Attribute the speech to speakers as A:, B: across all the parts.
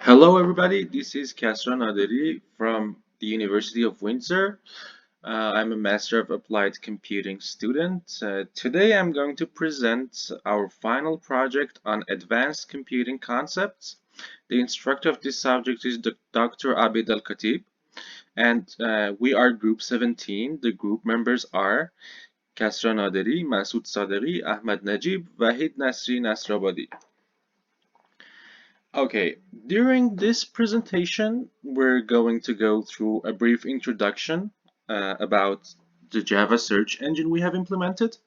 A: Hello, everybody. This is Kasran Aderi from the University of Windsor. I'm a Master of Applied Computing student. Today, I'm going to present our final project on advanced computing concepts. The instructor of this subject is Dr. Abid Al-Khatib, and we are Group 17. The group members are Kasran Aderi, Masoud Sadeghi, Ahmad Najib, Wahid Nasri Nasrabadi. Okay, during this presentation, we're going to go through a brief introduction about the Java search engine we have implemented.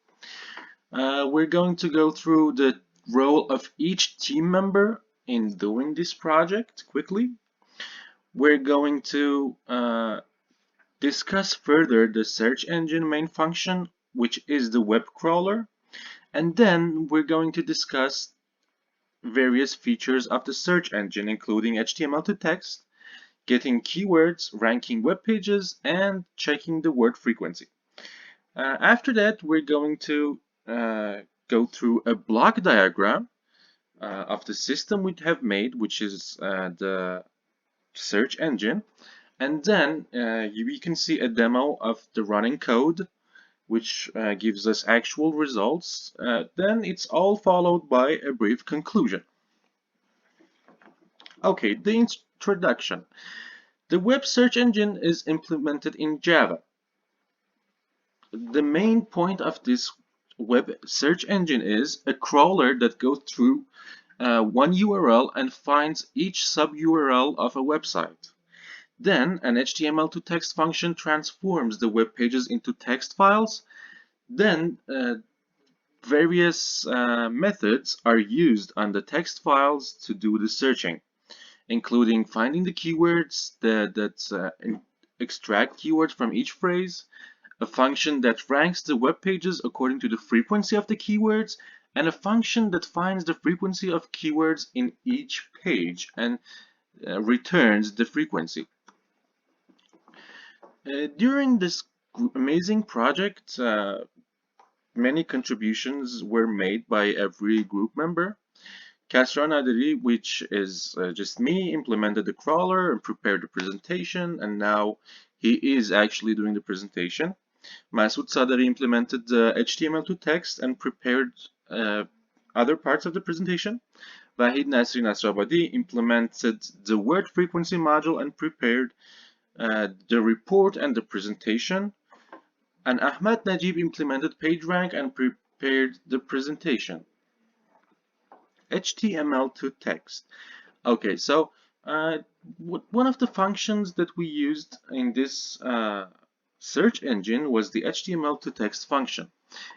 A: We're going to go through the role of each team member in doing this project quickly. We're going to discuss further the search engine main function, which is the web crawler. And then we're going to discuss various features of the search engine, including HTML to text, getting keywords, ranking web pages, and checking the word frequency. After that, we're going to go through a block diagram of the system we have made, which is the search engine. And then we can see a demo of the running code, which gives us actual results. Then it's all followed by a brief conclusion. Okay, the introduction. The web search engine is implemented in Java. The main point of this web search engine is a crawler that goes through one URL and finds each sub-URL of a website. Then an HTML to text function transforms the web pages into text files. Then various methods are used on the text files to do the searching, including finding the keywords that extract keywords from each phrase, a function that ranks the web pages according to the frequency of the keywords, and a function that finds the frequency of keywords in each page and returns the frequency. During this amazing project, many contributions were made by every group member. Kasran Aderi, which is just me, implemented the crawler and prepared the presentation, and now he is actually doing the presentation. Masoud Sadeghi implemented the HTML to text and prepared other parts of the presentation. Wahid Nasri Nasrabadi implemented the word frequency module and prepared the report and the presentation. And Ahmad Najib implemented PageRank and prepared the presentation. HTML to text. Okay, so one of the functions that we used in this search engine was the HTML to text function.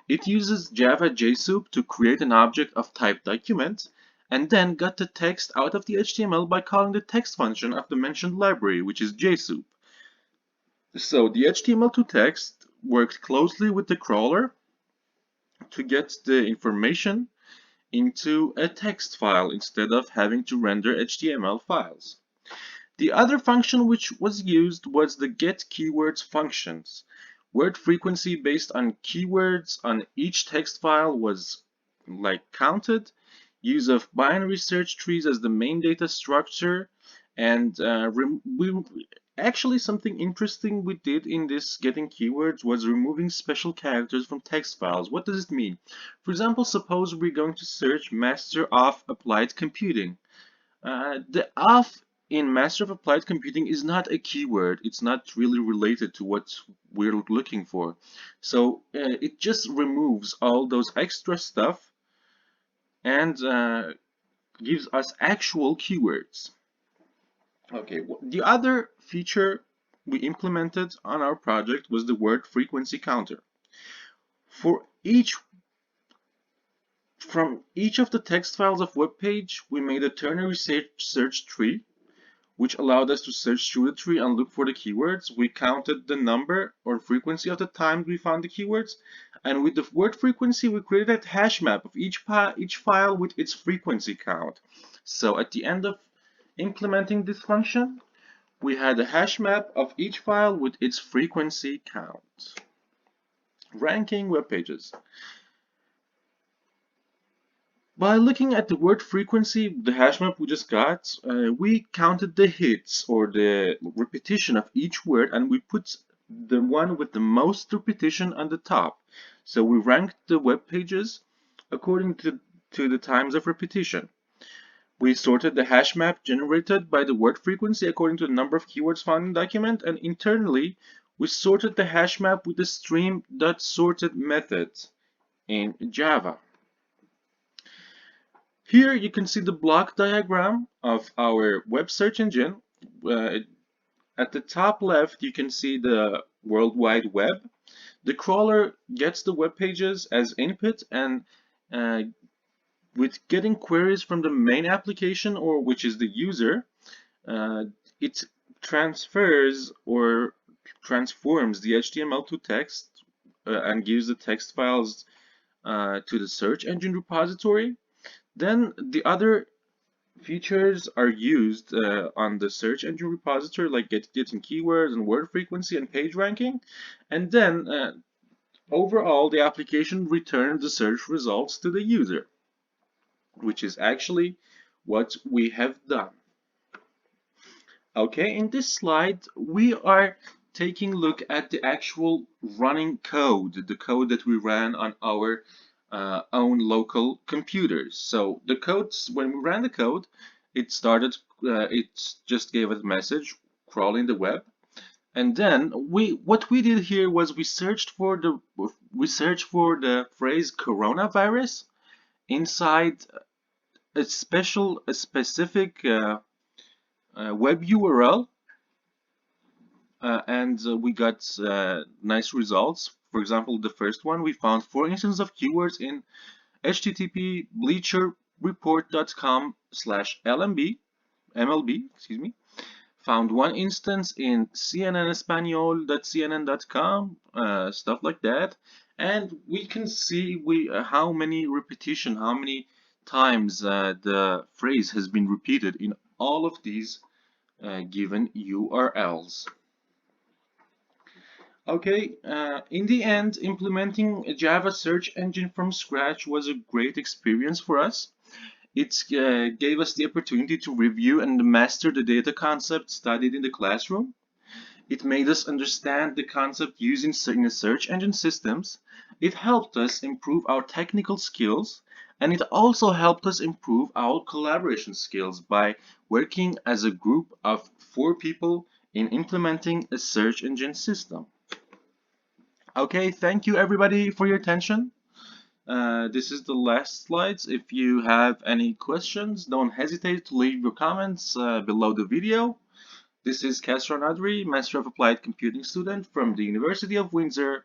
A: It uses Java JSoup to create an object of type document and then got the text out of the HTML by calling the text function of the mentioned library, which is JSoup. So the HTML to text worked closely with the crawler to get the information into a text file instead of having to render HTML files. The other function which was used was the getKeywords functions. Word frequency based on keywords on each text file was counted. Use of binary search trees as the main data structure, and actually something interesting we did in this getting keywords was removing special characters from text files. What does it mean? For example, suppose we're going to search Master of Applied Computing. The of in Master of Applied Computing is not a keyword. It's not really related to what we're looking for. So it just removes all those extra stuff and gives us actual keywords. Okay, the other feature we implemented on our project was the word frequency counter. From each of the text files of web page, we made a ternary search tree, which allowed us to search through the tree and look for the keywords. We counted the number or frequency of the times we found the keywords, and with the word frequency, we created a hash map of each file with its frequency count. So at the end of implementing this function, we had a hash map of each file with its frequency count. Ranking web pages. By looking at the word frequency, the hash map we just got, we counted the hits or the repetition of each word, and we put the one with the most repetition on the top. So we ranked the web pages according to the times of repetition. We sorted the hash map generated by the word frequency according to the number of keywords found in the document, and internally, we sorted the hash map with the stream.sorted method in Java. Here you can see the block diagram of our web search engine. Uh, at the top left, you can see the World Wide Web. The crawler gets the web pages as input, and uh, with getting queries from the main application, or which is the user, uh, it transfers or transforms the HTML to text and gives the text files to the search engine repository. Then the other features are used on the search engine repository, like getting keywords and word frequency and page ranking. And then overall, the application returns the search results to the user, which is actually what we have done. Okay, in this slide, we are taking a look at the actual running code, the code that we ran on our own local computers. So the codes, when we ran the code, it started, it just gave us a message, crawling the web. And then what we did here was we searched for the phrase coronavirus inside a specific web URL, and we got nice results. For example, the first one, we found 4 instances of keywords in http bleacherreport.com/MLB, excuse me. Found 1 instance in cnnespanol.cnn.com, stuff like that. And we can see how many times the phrase has been repeated in all of these given URLs. Okay, in the end, implementing a Java search engine from scratch was a great experience for us. It gave us the opportunity to review and master the data concept studied in the classroom. It made us understand the concept used in search engine systems. It helped us improve our technical skills, and it also helped us improve our collaboration skills by working as a group of 4 people in implementing a search engine system. Okay, thank you everybody for your attention. This is the last slides. If you have any questions, don't hesitate to leave your comments below the video. This is Kasran Adri, Master of Applied Computing student from the University of Windsor.